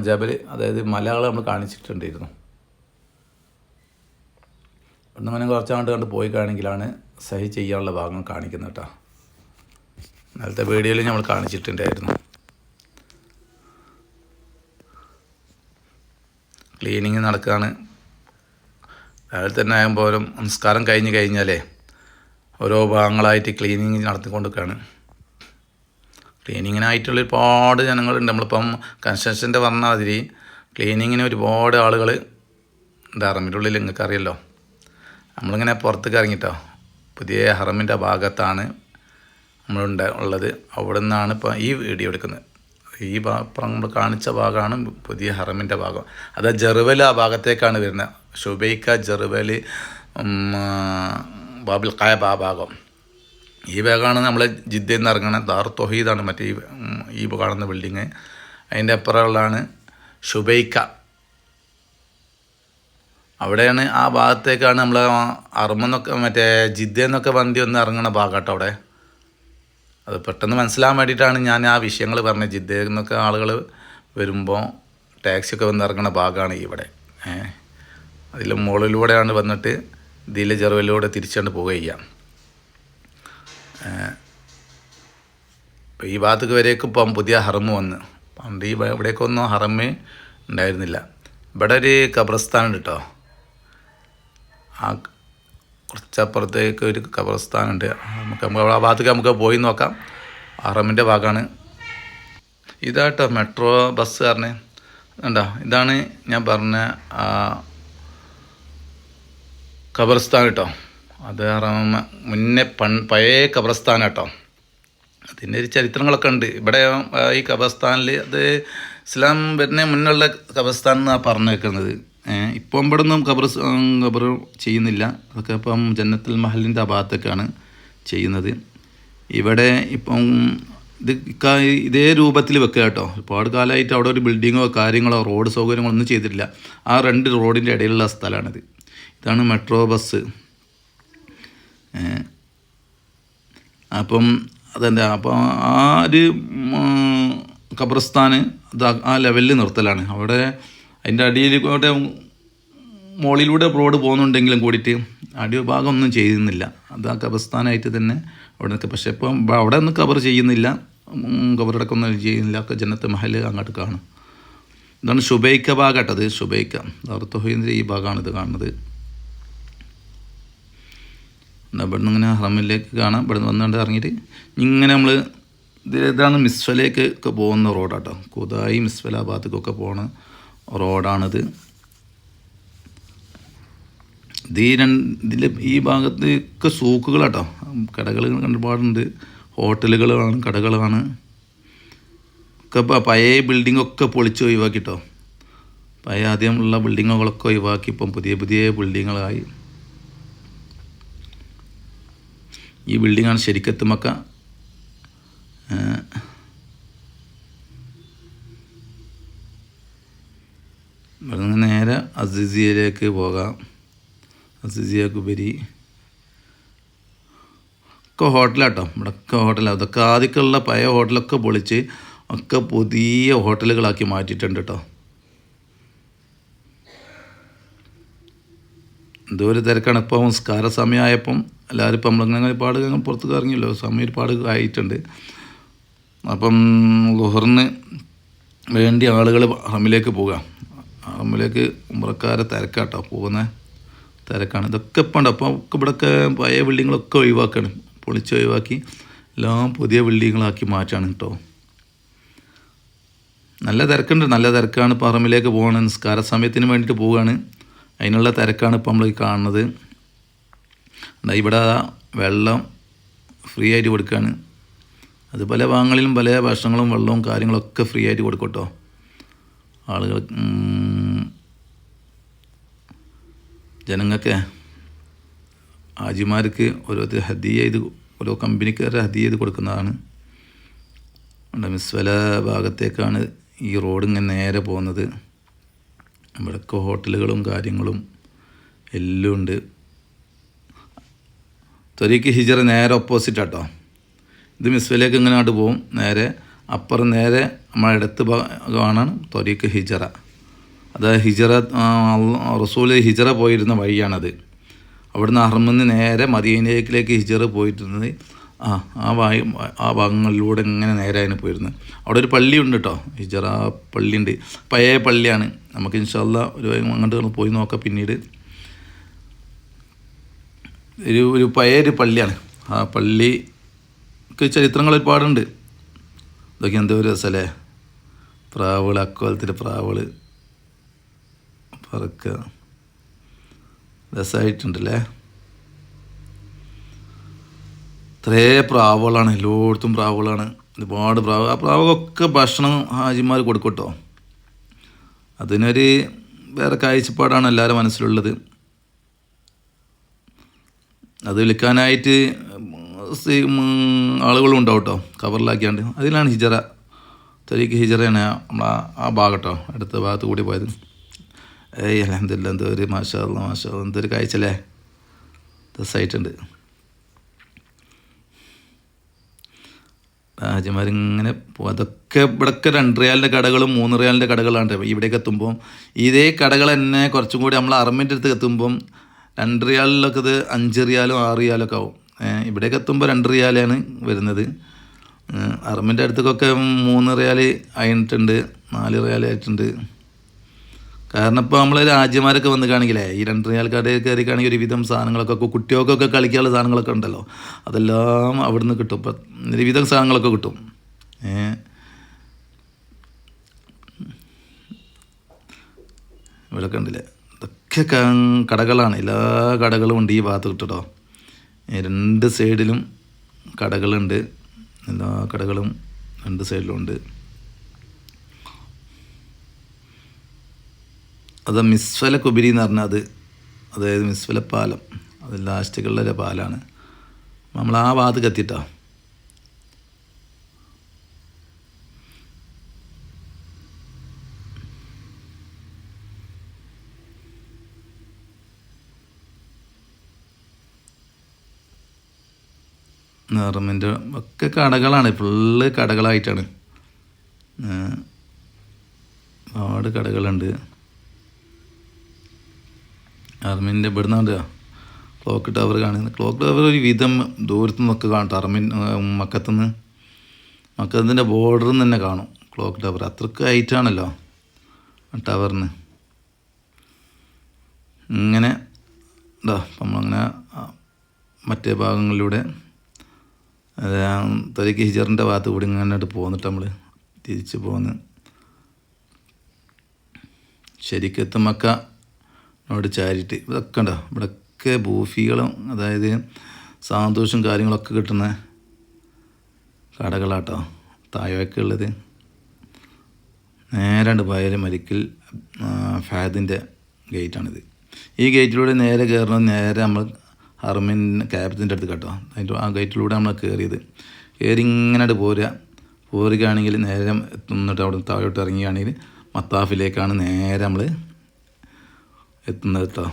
ജബൽ, അതായത് മലകൾ നമ്മൾ കാണിച്ചിട്ടുണ്ടായിരുന്നു. അവിടെ അങ്ങനെ കുറച്ചാണ്ട് കണ്ട് പോയി കാണെങ്കിലാണ് സഹി ചെയ്യാനുള്ള ഭാഗം കാണിക്കുന്നത് കേട്ടോ. ഇന്നലത്തെ വീഡിയോയിൽ നമ്മൾ കാണിച്ചിട്ടുണ്ടായിരുന്നു. ക്ലീനിങ് നടക്കുകയാണ്. രാവിലെ തന്നെ ആകുമ്പോഴും നമസ്കാരം കഴിഞ്ഞ് കഴിഞ്ഞാലേ ഓരോ ഭാഗങ്ങളായിട്ട് ക്ലീനിങ് നടത്തിക്കൊണ്ടിരിക്കുകയാണ്. ക്ലീനിങ്ങിനായിട്ടുള്ള ഒരുപാട് ജനങ്ങളുണ്ട്. നമ്മളിപ്പം കൺസ്ട്രക്ഷൻ്റെ പറഞ്ഞ മാതിരി ക്ലീനിങ്ങിന് ഒരുപാട് ആളുകൾ ഉണ്ട് ഹറമിൻ്റെ ഉള്ളിൽ. നിങ്ങൾക്ക് അറിയല്ലോ. നമ്മളിങ്ങനെ പുറത്തേക്ക് ഇറങ്ങിട്ടോ. പുതിയ ഹറമിൻ്റെ ഭാഗത്താണ് ഉള്ളത്. അവിടെ നിന്നാണ് ഇപ്പോൾ ഈ വീഡിയോ എടുക്കുന്നത്. ഈ നമ്മൾ കാണിച്ച ഭാഗമാണ് പുതിയ ഹറമിൻ്റെ ഭാഗം. അത് ജെറുവൽ ആ ഭാഗത്തേക്കാണ് വരുന്നത്. ഷുബൈക്ക, ജെറുവൽ, ബാബുൽ ഖായബ് ആ ഭാഗം. ഈ ഭാഗമാണ് നമ്മൾ ജിദ്ദയിൽ നിന്ന് ഇറങ്ങുന്ന ദാർ തൊഹീദാണ് മറ്റേ ഈ കാണുന്ന ബിൽഡിങ്. അതിൻ്റെ അപ്പുറമുള്ളതാണ് ഷുബൈക്ക. അവിടെയാണ് ആ ഭാഗത്തേക്കാണ് നമ്മൾ അർമെന്നൊക്കെ മറ്റേ ജിദ്ദയിൽ നിന്നൊക്കെ വണ്ടി ഒന്ന് ഇറങ്ങുന്ന ഭാഗം കേട്ടോ. അവിടെ അത് പെട്ടെന്ന് മനസ്സിലാകാൻ വേണ്ടിയിട്ടാണ് ഞാൻ ആ വിഷയങ്ങൾ പറഞ്ഞത്. ജിദ്ദയിൽ നിന്നൊക്കെ ആളുകൾ വരുമ്പോൾ ടാക്സിയൊക്കെ വന്ന് ഇറങ്ങുന്ന ഭാഗമാണ് ഇവിടെ. അതിൽ മുകളിലൂടെയാണ് വന്നിട്ട് ഇതിലെ ജെറുവലിലൂടെ തിരിച്ചുകൊണ്ട് പോവുക. ഈ ഭാഗത്തേക്ക് വരേക്കും ഇപ്പം പുതിയ ഹറമ് വന്ന്. പണ്ട് ഇവിടേക്കൊന്നും ഹറമ് ഉണ്ടായിരുന്നില്ല. ഇവിടെ ഒരു ഖബർസ്ഥാനുണ്ട് കേട്ടോ. ആ കുറച്ചപ്പുറത്തേക്ക് ഒരു ഖബർസ്ഥാനുണ്ട്. നമുക്ക് ആ ഭാഗത്തേക്ക് നമുക്ക് പോയി നോക്കാം. ഹറമിൻ്റെ ഭാഗമാണ് ഇതാട്ടോ. മെട്രോ ബസ് പറഞ്ഞ് ഉണ്ടോ. ഇതാണ് ഞാൻ പറഞ്ഞ ഖബർസ്ഥാൻ കേട്ടോ. അത് മുന്നേ പഴയ ഖബർസ്ഥാൻ കേട്ടോ. അതിൻ്റെ ഒരു ചരിത്രങ്ങളൊക്കെ ഉണ്ട് ഇവിടെ. ഈ ഖബർസ്ഥാനിൽ അത് ഇസ്ലാം വരുന്ന മുന്നുള്ള ഖബർസ്ഥാൻ എന്നാണ് പറഞ്ഞു വെക്കുന്നത്. ഇപ്പം ഇവിടെ ഒന്നും ഖബർ ചെയ്യുന്നില്ല. അതൊക്കെ ഇപ്പം ജന്നത്തുൽ മഹലിൻ്റെ ആ ഭാഗത്തൊക്കെയാണ് ചെയ്യുന്നത്. ഇവിടെ ഇപ്പം ഇതേ രൂപത്തിൽ വെക്കുക കേട്ടോ. ഒരുപാട് കാലമായിട്ട് അവിടെ ഒരു ബിൽഡിങ്ങോ കാര്യങ്ങളോ റോഡ് സൗകര്യങ്ങളോ ഒന്നും ചെയ്തിട്ടില്ല. ആ രണ്ട് റോഡിൻ്റെ ഇടയിലുള്ള സ്ഥലമാണിത്. ഇതാണ് മെട്രോ ബസ്. അപ്പം അതെന്താ അപ്പോൾ ആ ഒരു ഖബർസ്ഥാന് അത് ആ ലെവലിൽ നിർത്തലാണ്. അവിടെ അതിൻ്റെ അടിയിലൂടെ മുകളിലൂടെ റോഡ് പോകുന്നുണ്ടെങ്കിലും കൂടിയിട്ട് അടിഭാഗം ഒന്നും ചെയ്യുന്നില്ല. അത് ആ ഖബർസ്ഥാനായിട്ട് തന്നെ അവിടെ നിൽക്കുക. പക്ഷേ ഇപ്പം അവിടെ ഒന്നും കവർ ചെയ്യുന്നില്ല, കവറടക്കൊന്നും ചെയ്യുന്നില്ല. ഒക്കെ ജന്നത്ത് മഹൽ അങ്ങോട്ട് കാണും. ഇതാണ് ഷുബൈക്ക ഭാഗം കേട്ടത്. ഷുബൈക്ക ദാറുത്തൊഹീദിൻ്റെ ഈ ഭാഗമാണ് ഇത് കാണുന്നത്. ഇവിടെ നിന്ന് ഇങ്ങനെ ഹറമിലേക്ക് കാണാം. ഇവിടെ നിന്ന് വന്നുകൊണ്ട് ഇറങ്ങിയിട്ട് ഇങ്ങനെ നമ്മൾ ഇതാണ് മിസ്വലേക്ക് ഒക്കെ പോകുന്ന റോഡാട്ടോ. കുതായി മിസ്വല ഭാഗത്തേക്കൊക്കെ പോകുന്ന റോഡാണിത്. ഇതിൽ ഈ ഭാഗത്തേക്ക് സൂക്കുകളാട്ടോ. കടകൾ ഒരുപാടുണ്ട്. ഹോട്ടലുകളാണ്, കടകളാണ്. ഒക്കെ പഴയ ബിൽഡിങ്ങൊക്കെ പൊളിച്ച് ഒഴിവാക്കിട്ടോ. പഴയ ആദ്യമുള്ള ബിൽഡിങ്ങുകളൊക്കെ ഒഴിവാക്കി ഇപ്പം പുതിയ പുതിയ ബിൽഡിങ്ങുകളായി. ഈ ബിൽഡിങ്ങാണ് ശരിക്കത്ത് മക്ക. ഇവിടെ നിന്ന് നേരെ അസീസിയയിലേക്ക് പോകാം. അസീസിയ കുബരി ഒക്കെ ഹോട്ടലാട്ടോ. ഇവിടെയൊക്കെ ഹോട്ടലാണ്. അതൊക്കെ ആദ്യമൊക്കെയുള്ള പഴയ ഹോട്ടലൊക്കെ പൊളിച്ച് ഒക്കെ പുതിയ ഹോട്ടലുകളാക്കി മാറ്റിയിട്ടുണ്ട് കേട്ടോ. എന്തോ ഒരു തിരക്കാണ്. ഇപ്പോൾ നിസ്കാര സമയമായപ്പം എല്ലാവരും ഇപ്പം നമ്മളിങ്ങനെ ഒരുപാട് പുറത്തേക്ക് ഇറങ്ങിയല്ലോ, സമയം ഒരുപാട് ആയിട്ടുണ്ട്. അപ്പം ളുഹറിന് വേണ്ടി ആളുകൾ ഹറമിലേക്ക് പോകാം. ഹറമിലേക്ക് ഉംറക്കാരെ തിരക്കാട്ടോ, പോകുന്ന തിരക്കാണ്. ഇതൊക്കെ ഇപ്പം ഉണ്ട്. അപ്പോൾ ഒക്കെ ഇവിടെയൊക്കെ പഴയ ബിൽഡിങ്ങളൊക്കെ ഒഴിവാക്കാണ്, പൊളിച്ച് ഒഴിവാക്കി എല്ലാം പുതിയ ബിൽഡിങ്ങളാക്കി മാറ്റാണ് കേട്ടോ. നല്ല തിരക്കുണ്ട്, നല്ല തിരക്കാണ്. ഇപ്പോൾ ഹറമിലേക്ക് പോകണം, നിസ്കാര സമയത്തിന് വേണ്ടിയിട്ട് പോവുകയാണ്. അതിനുള്ള തിരക്കാണ് ഇപ്പോൾ നമ്മൾ കാണുന്നത്. ഇവിടെ വെള്ളം ഫ്രീ ആയിട്ട് കൊടുക്കുകയാണ്. അത് പല ഭാഗങ്ങളിലും പല ഭക്ഷണങ്ങളും വെള്ളവും കാര്യങ്ങളൊക്കെ ഫ്രീ ആയിട്ട് കൊടുക്കും കേട്ടോ. ആളുകൾ ജനങ്ങൾക്ക് ഹാജിമാർക്ക് ഓരോരുത്തർ ഹദിയ ചെയ്ത്, ഓരോ കമ്പനിക്കാരെ ഹദിയ ചെയ്ത് കൊടുക്കുന്നതാണ്. മിസ്വല ഭാഗത്തേക്കാണ് ഈ റോഡ് ഇങ്ങനെ നേരെ പോകുന്നത്. ഇവിടെയൊക്കെ ഹോട്ടലുകളും കാര്യങ്ങളും എല്ലാം ഉണ്ട്. ത്വരീഖ് ഹിജറ നേരെ ഓപ്പോസിറ്റ് ആട്ടോ. ഇത് മിസ്വലേക്ക് ഇങ്ങനെ അങ്ങോട്ട് പോകും. നേരെ അപ്പുറം നേരെ നമ്മുടെ അടുത്ത് ഭാഗമാണ് ത്വരീഖ് ഹിജറ. അത് ഹിജറ റസൂൽ ഹിജറ പോയിരുന്ന വഴിയാണത്. അവിടുന്ന് ഹറമിന്ന് നേരെ മദീനയിലേക്ക് ഹിജറ പോയിരുന്നത് ആ ഭാഗങ്ങളിലൂടെ ഇങ്ങനെ നേരെ അതിന് പോയിരുന്നത്. അവിടെ ഒരു പള്ളിയുണ്ട് കേട്ടോ, ഹിജറ പള്ളിയുണ്ട്. പഴയ പള്ളിയാണ്. നമുക്ക് ഇൻഷാ അല്ലാ ഒരു അങ്ങോട്ട് പോയി നോക്കാം പിന്നീട്. ഒരു പഴയൊരു പള്ളിയാണ്. ആ പള്ളിക്ക് ചരിത്രങ്ങൾ ഒരുപാടുണ്ട്. ഇതൊക്കെ എന്തോ ഒരു രസമല്ലേ, പ്രാവുകൾ, അക്കോലത്തിൽ പ്രാവുകൾ പറക്കുക, രസമായിട്ടുണ്ടല്ലേ. ഇത്രേ പ്രാവുകളാണ്, എല്ലായിടത്തും പ്രാവുകളാണ്, ഒരുപാട് പ്രാവ്. ആ പ്രാവുകളൊക്കെ ഭക്ഷണം ഹാജിമാർ കൊടുക്കും കേട്ടോ. അതിനൊരു വേറെ കാഴ്ചപ്പാടാണ് എല്ലാവരും മനസ്സിലുള്ളത്. അത് വിൽക്കാനായിട്ട് ആളുകളും ഉണ്ടാവും കേട്ടോ, കവറിലാക്കിയാണ്ട്. അതിലാണ് ഹിജറ, ത്വരീഖ് ഹിജറയാണ് നമ്മളാ ആ ഭാഗം കേട്ടോ, അടുത്ത ഭാഗത്ത് കൂടി പോയത്. അൽഹംദുലില്ലാ, എന്തോ ഒരു മാഷാ അല്ലാ, എന്തൊരു കാഴ്ചല്ലേ, രസമായിട്ടുണ്ട്. ഹാജിമാരിങ്ങനെ പോകും. അതൊക്കെ ഇവിടെയൊക്കെ 2 റിയാലിൻ്റെ കടകളും 3 റിയാലിൻ്റെ കടകളാണ്. ഇവിടേക്ക് എത്തുമ്പം ഇതേ കടകൾ തന്നെ കുറച്ചും കൂടി നമ്മൾ അറമിൻ്റെ അടുത്ത് എത്തുമ്പം 2 റിയാലിലൊക്കെ ഇത് 5 റിയാലും 6 റിയാലൊക്കെ ആവും. ഇവിടേക്ക് എത്തുമ്പോൾ 2 റിയാലാണ് വരുന്നത്. അറമിൻ്റെ അടുത്തേക്കൊക്കെ 3 റിയാൽ ആയിട്ടുണ്ട്, 4 റിയാൽ ആയിട്ടുണ്ട്. കാരണം ഇപ്പോൾ നമ്മൾ രാജ്യമാരൊക്കെ വന്ന് കാണിക്കില്ലേ, ഈ 2 റിയാൽ കടയിൽ കയറിക്കാണെങ്കിൽ ഒരുവിധം സാധനങ്ങളൊക്കെ, കുട്ടികൾക്കൊക്കെ കളിക്കാനുള്ള സാധനങ്ങളൊക്കെ ഉണ്ടല്ലോ, അതെല്ലാം അവിടെ നിന്ന് കിട്ടും. ഇപ്പം ഒരുവിധം സാധനങ്ങളൊക്കെ കിട്ടും. ഇവിടെ കണ്ടില്ലേ, ഇതൊക്കെ കടകളാണ്. എല്ലാ കടകളും ഉണ്ട് ഈ ഭാഗത്ത് കിട്ടോ. 2 സൈഡിലും കടകളുണ്ട്. എല്ലാ കടകളും 2 സൈഡിലും ഉണ്ട്. അത് മിസ്വല കുബിരി എന്ന് പറഞ്ഞാൽ അതായത് മിസ്വല പാലം, അത് ലാസ്റ്റുകളിലെ പാലാണ്. നമ്മൾ ആ ഭാഗത്തേക്ക് എത്തിയിട്ടോ. നെറമിൻ്റെ ഒക്കെ കടകളാണ്, ഫുള്ള് കടകളായിട്ടാണ്. ഒരുപാട് കടകളുണ്ട്. അർമിൻ്റെ ഇവിടെ നിന്നാണ് ക്ലോക്ക് ടവർ കാണുന്നത്. ക്ലോക്ക് ടവർ ഒരു വിധം ദൂരത്തു നിന്നൊക്കെ കാണും. മക്കത്തിൻ്റെ ബോർഡറിൽ നിന്ന് തന്നെ കാണും ക്ലോക്ക് ടവർ. അത്രയ്ക്ക് ഹൈറ്റാണല്ലോ ടവറിന്. ഇങ്ങനെ നമ്മളങ്ങനെ മറ്റേ ഭാഗങ്ങളിലൂടെ ത്വരീഖ് ഹിജറിൻ്റെ ഭാഗത്ത് കൂടി ഇങ്ങനെ പോന്നിട്ട് നമ്മൾ തിരിച്ച് പോന്ന് ശരിക്കത്ത് മക്കനോട് ചാരിയിട്ട് ഇതൊക്കെ ഉണ്ടോ. ഇവിടെയൊക്കെ ബൂഫികളും അതായത് സന്തോഷവും കാര്യങ്ങളൊക്കെ കിട്ടുന്ന കടകളാട്ടോ താഴേക്ക് ഉള്ളത്. നേരാണ്ട് പോയാൽ മരിക്കൽ ഫഹദിൻ്റെ ഗേറ്റാണിത്. ഈ ഗേറ്റിലൂടെ നേരെ കയറണം. നേരെ നമ്മൾ ഹറമിൻ ക്യാബത്തിൻ്റെ അടുത്ത് കേട്ടോ. അതിൻ്റെ ആ ഗേറ്റിലൂടെ നമ്മൾ കയറിയത്. കയറി ഇങ്ങനെ പോരുകയാണെങ്കിൽ നേരെ എത്തുന്നിട്ട് അവിടെ താഴോട്ട് ഇറങ്ങുകയാണെങ്കിൽ മത്താഫിലേക്കാണ് നേരെ നമ്മൾ എത്തുന്നത് കേട്ടോ.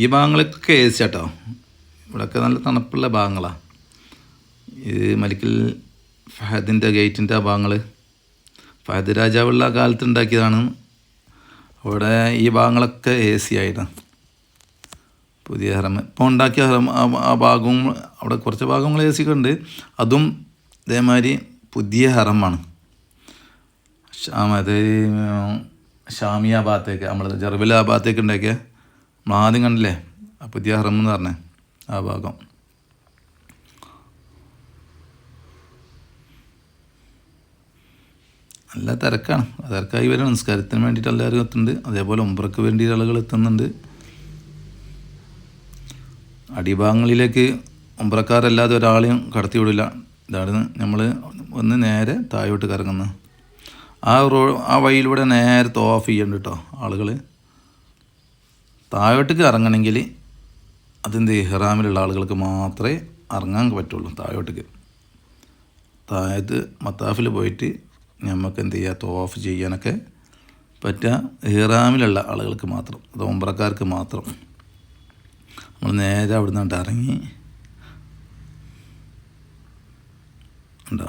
ഈ ഭാഗങ്ങളൊക്കെ AC കേട്ടോ. ഇവിടെയൊക്കെ നല്ല തണുപ്പുള്ള ഭാഗങ്ങളാണ്. ഇത് മലിക്കൽ ഫഹദിൻ്റെ ഗേറ്റിൻ്റെ ആ ഭാഗങ്ങൾ ഫഹദ് രാജാവുള്ള കാലത്ത് ഉണ്ടാക്കിയതാണ്. അവിടെ ഈ ഭാഗങ്ങളൊക്കെ AC ആയിട്ടാണ്. പുതിയ ഹറം ഇപ്പോൾ ഉണ്ടാക്കിയ ഹറം ആ ഭാഗവും അവിടെ കുറച്ച് ഭാഗങ്ങൾ AC ഒക്കെ ഉണ്ട്. അതും ഇതേമാതിരി പുതിയ ഹറമാണ്. അത് ഷാമിയ ഭാഗത്തേക്ക് നമ്മൾ ജർബില ആ ഭാഗത്തേക്ക് ഉണ്ടാക്കിയ ആദ്യം കണ്ടില്ലേ ആ പുതിയ ഹറം എന്ന് പറഞ്ഞേ ആ ഭാഗം. നല്ല തിരക്കാണ്. തിരക്കായി വരും. നിസ്കാരത്തിന് വേണ്ടിയിട്ട് എല്ലാവരും എത്തുന്നുണ്ട്. അതേപോലെ ഉംറയ്ക്ക് വേണ്ടി ആളുകൾ എത്തുന്നുണ്ട്. അടിഭാഗങ്ങളിലേക്ക് ഉംറക്കാരല്ലാതെ ഒരാളെയും കടത്തി വിടില്ല. ഇതാണ് നമ്മൾ ഒന്ന് നേരെ താഴോട്ട് കറങ്ങുന്നത്. ആ വഴിയിലൂടെ നേരെ തവാഫ് ചെയ്യണ്ട കേട്ടോ ആളുകൾ. താഴോട്ടേക്ക് ഇറങ്ങണമെങ്കിൽ അതിൻ്റെ ഇഹ്റാമിലുള്ള ആളുകൾക്ക് മാത്രമേ ഇറങ്ങാൻ പറ്റുള്ളൂ. താഴോട്ടേക്ക് താഴത്ത് മത്താഫിൽ പോയിട്ട് നമുക്ക് എന്ത് ചെയ്യുക, തവാഫ് ചെയ്യാനൊക്കെ പറ്റുക ഇഹ്റാമിലുള്ള ആളുകൾക്ക് മാത്രം. അത് ഉംറക്കാർക്ക് മാത്രം. നമ്മൾ നേരെ അവിടെ നിന്നിട്ട് ഇറങ്ങി ഉണ്ടോ